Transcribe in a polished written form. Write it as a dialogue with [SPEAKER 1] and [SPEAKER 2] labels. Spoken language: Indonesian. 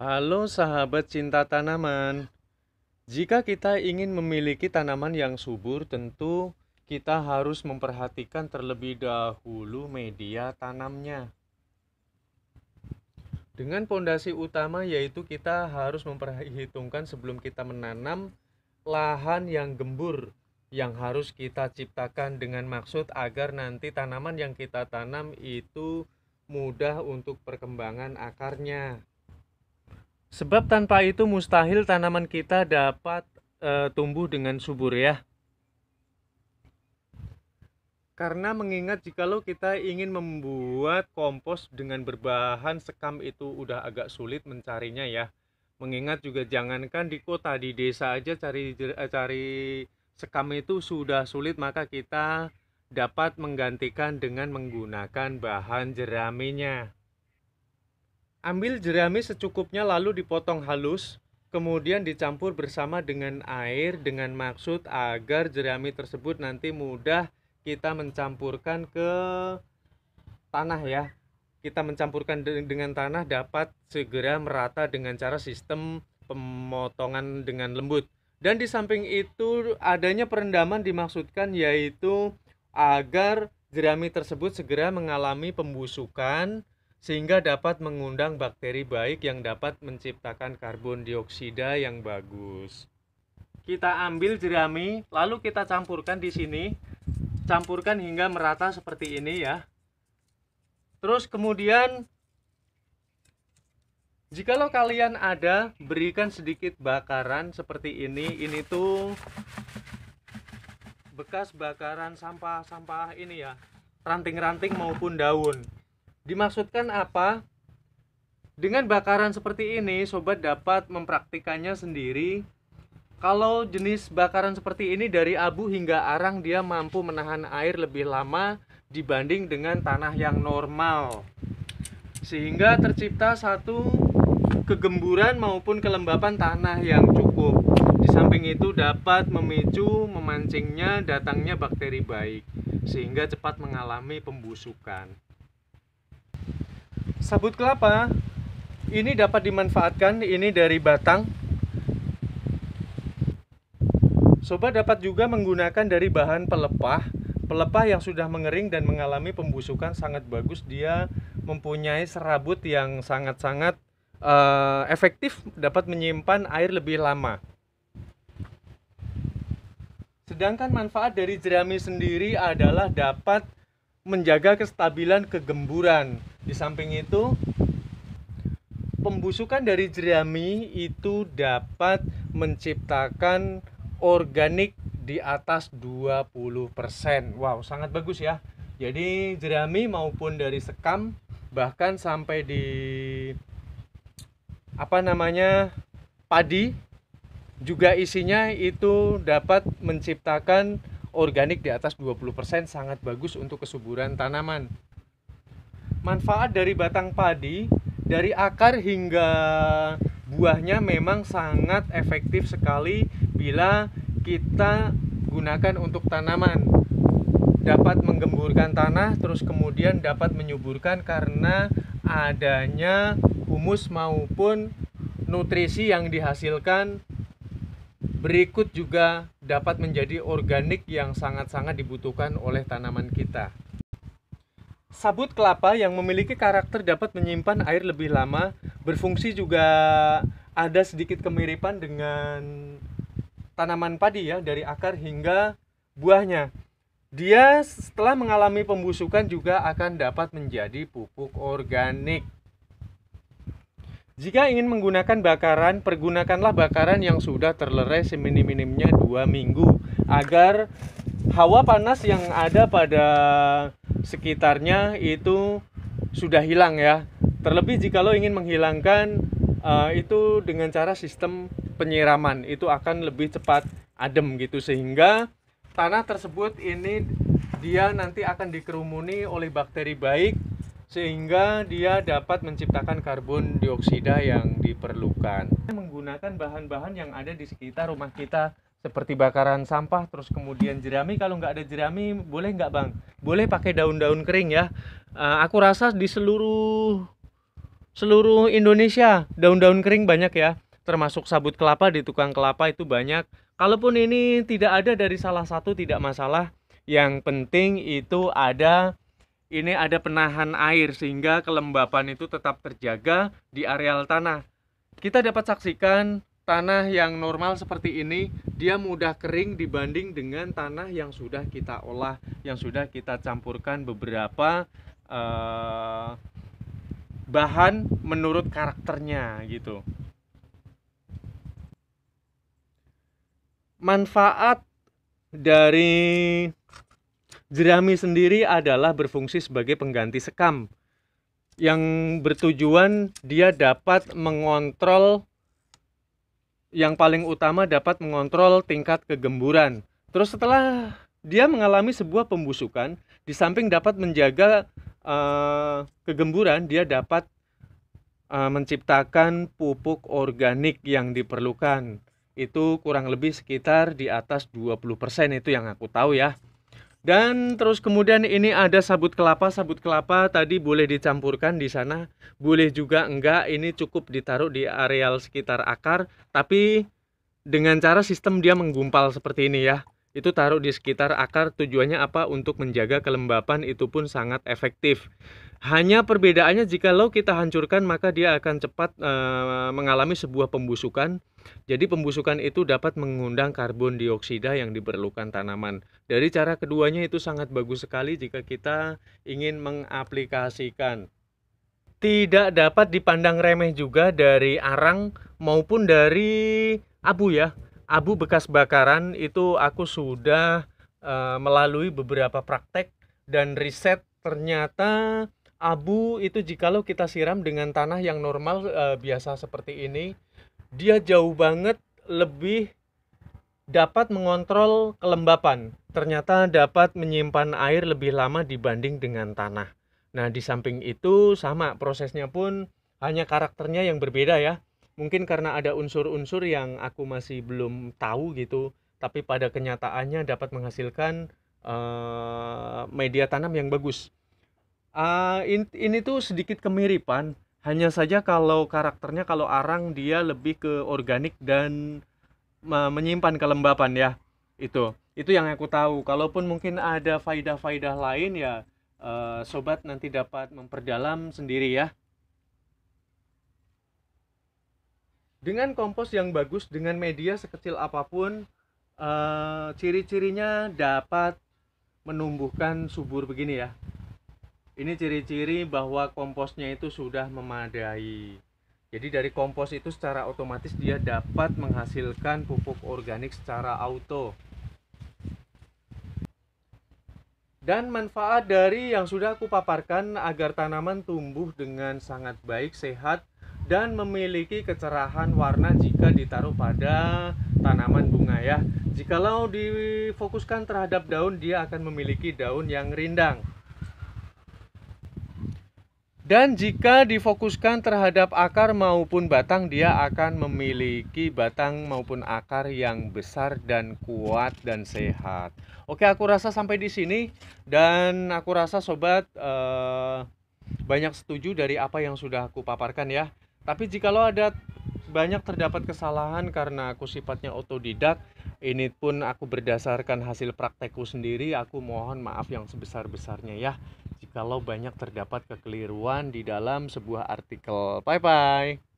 [SPEAKER 1] Halo sahabat cinta tanaman. Jika kita ingin memiliki tanaman yang subur, tentu kita harus memperhatikan terlebih dahulu media tanamnya. Dengan pondasi utama yaitu kita harus memperhitungkan sebelum kita menanam lahan yang gembur yang harus kita ciptakan dengan maksud agar nanti tanaman yang kita tanam itu mudah untuk perkembangan akarnya. Sebab tanpa itu mustahil tanaman kita dapat tumbuh dengan subur ya. Karena mengingat jikalau kita ingin membuat kompos dengan berbahan sekam itu udah agak sulit mencarinya ya. Mengingat juga jangankan di kota, di desa aja cari sekam itu sudah sulit, maka kita dapat menggantikan dengan menggunakan bahan jeraminya. Ambil jerami secukupnya lalu dipotong halus, kemudian dicampur bersama dengan air dengan maksud agar jerami tersebut nanti mudah kita mencampurkan ke tanah ya. Kita mencampurkan dengan tanah dapat segera merata dengan cara sistem pemotongan dengan lembut. Dan di samping itu adanya perendaman dimaksudkan yaitu agar jerami tersebut segera mengalami pembusukan sehingga dapat mengundang bakteri baik yang dapat menciptakan karbon dioksida yang bagus. Kita ambil jerami, lalu kita campurkan di sini. Campurkan hingga merata seperti ini ya. Terus kemudian jikalau kalian ada, berikan sedikit bakaran seperti ini. Ini tuh bekas bakaran sampah-sampah ini ya, ranting-ranting maupun daun. Dimaksudkan apa? Dengan bakaran seperti ini, sobat dapat mempraktikannya sendiri. Kalau jenis bakaran seperti ini dari abu hingga arang, dia mampu menahan air lebih lama dibanding dengan tanah yang normal. Sehingga tercipta satu kegemburan maupun kelembapan tanah yang cukup. Di samping itu dapat memicu memancingnya datangnya bakteri baik, sehingga cepat mengalami pembusukan. Sabut kelapa ini dapat dimanfaatkan, ini dari batang. Sobat dapat juga menggunakan dari bahan pelepah. Pelepah yang sudah mengering dan mengalami pembusukan sangat bagus. Dia mempunyai serabut yang sangat-sangat efektif, dapat menyimpan air lebih lama. Sedangkan manfaat dari jerami sendiri adalah dapat menjaga kestabilan kegemburan. Di samping itu, pembusukan dari jerami itu dapat menciptakan organik di atas 20%. Wow, sangat bagus ya. Jadi jerami maupun dari sekam bahkan sampai di padi juga isinya itu dapat menciptakan organik di atas 20%, sangat bagus untuk kesuburan tanaman. Manfaat dari batang padi, dari akar hingga buahnya memang sangat efektif sekali bila kita gunakan untuk tanaman. Dapat menggemburkan tanah, terus kemudian dapat menyuburkan karena adanya humus maupun nutrisi yang dihasilkan. Berikut juga dapat menjadi organik yang sangat-sangat dibutuhkan oleh tanaman kita. Sabut kelapa yang memiliki karakter dapat menyimpan air lebih lama, berfungsi juga ada sedikit kemiripan dengan tanaman padi ya, dari akar hingga buahnya. Dia setelah mengalami pembusukan juga akan dapat menjadi pupuk organik. Jika ingin menggunakan bakaran, pergunakanlah bakaran yang sudah terlerai seminim-minimnya 2 minggu agar hawa panas yang ada pada sekitarnya itu sudah hilang ya. Terlebih jikalau ingin menghilangkan itu dengan cara sistem penyiraman, itu akan lebih cepat adem gitu, sehingga tanah tersebut ini dia nanti akan dikerumuni oleh bakteri baik sehingga dia dapat menciptakan karbon dioksida yang diperlukan. Menggunakan bahan-bahan yang ada di sekitar rumah kita seperti bakaran sampah, terus kemudian jerami. Kalau nggak ada jerami boleh nggak bang? Boleh pakai daun-daun kering ya. Aku rasa di seluruh seluruh Indonesia daun-daun kering banyak ya, termasuk sabut kelapa di tukang kelapa itu banyak. Kalaupun ini tidak ada dari salah satu tidak masalah, yang penting itu ada penahan air sehingga kelembapan itu tetap terjaga di areal tanah. Kita dapat saksikan tanah yang normal seperti ini, dia mudah kering dibanding dengan tanah yang sudah kita olah, yang sudah kita campurkan beberapa bahan menurut karakternya gitu. Manfaat dari jerami sendiri adalah berfungsi sebagai pengganti sekam, yang bertujuan dia dapat mengontrol, yang paling utama dapat mengontrol tingkat kegemburan. Terus setelah dia mengalami sebuah pembusukan, di samping dapat menjaga kegemburan, dia dapat menciptakan pupuk organik yang diperlukan. Itu kurang lebih sekitar di atas 20%, itu yang aku tahu ya. Dan terus kemudian ini ada sabut kelapa. Sabut kelapa tadi boleh dicampurkan di sana, boleh juga enggak. Ini cukup ditaruh di areal sekitar akar, tapi dengan cara sistem dia menggumpal seperti ini ya. Itu taruh di sekitar akar, tujuannya apa? Untuk menjaga kelembapan, itu pun sangat efektif. Hanya perbedaannya jikalau kita hancurkan maka dia akan cepat mengalami sebuah pembusukan. Jadi pembusukan itu dapat mengundang karbon dioksida yang diperlukan tanaman. Dari cara keduanya itu sangat bagus sekali jika kita ingin mengaplikasikan. Tidak dapat dipandang remeh juga dari arang maupun dari abu ya. Abu bekas bakaran itu aku sudah melalui beberapa praktek dan riset, ternyata abu itu jikalau kita siram dengan tanah yang normal biasa seperti ini, dia jauh banget lebih dapat mengontrol kelembapan. Ternyata dapat menyimpan air lebih lama dibanding dengan tanah. Nah, di samping itu sama prosesnya pun, hanya karakternya yang berbeda ya. Mungkin karena ada unsur-unsur yang aku masih belum tahu gitu, tapi pada kenyataannya dapat menghasilkan media tanam yang bagus. Ini tuh sedikit kemiripan, hanya saja kalau karakternya, kalau arang dia lebih ke organik dan menyimpan kelembapan ya. Itu yang aku tahu. Kalaupun mungkin ada faidah-faidah lain ya, sobat nanti dapat memperdalam sendiri ya. Dengan kompos yang bagus, dengan media sekecil apapun, ciri-cirinya dapat menumbuhkan subur begini ya. Ini ciri-ciri bahwa komposnya itu sudah memadai. Jadi dari kompos itu secara otomatis dia dapat menghasilkan pupuk organik secara auto. Dan manfaat dari yang sudah aku paparkan agar tanaman tumbuh dengan sangat baik, sehat, dan memiliki kecerahan warna jika ditaruh pada tanaman bunga ya. Jikalau difokuskan terhadap daun, dia akan memiliki daun yang rindang. Dan jika difokuskan terhadap akar maupun batang, dia akan memiliki batang maupun akar yang besar dan kuat dan sehat. Oke, aku rasa sampai di sini, dan aku rasa sobat banyak setuju dari apa yang sudah aku paparkan ya. Tapi jikalau ada banyak terdapat kesalahan karena aku sifatnya otodidak, ini pun aku berdasarkan hasil praktekku sendiri, aku mohon maaf yang sebesar-besarnya ya jikalau banyak terdapat kekeliruan di dalam sebuah artikel. Bye bye.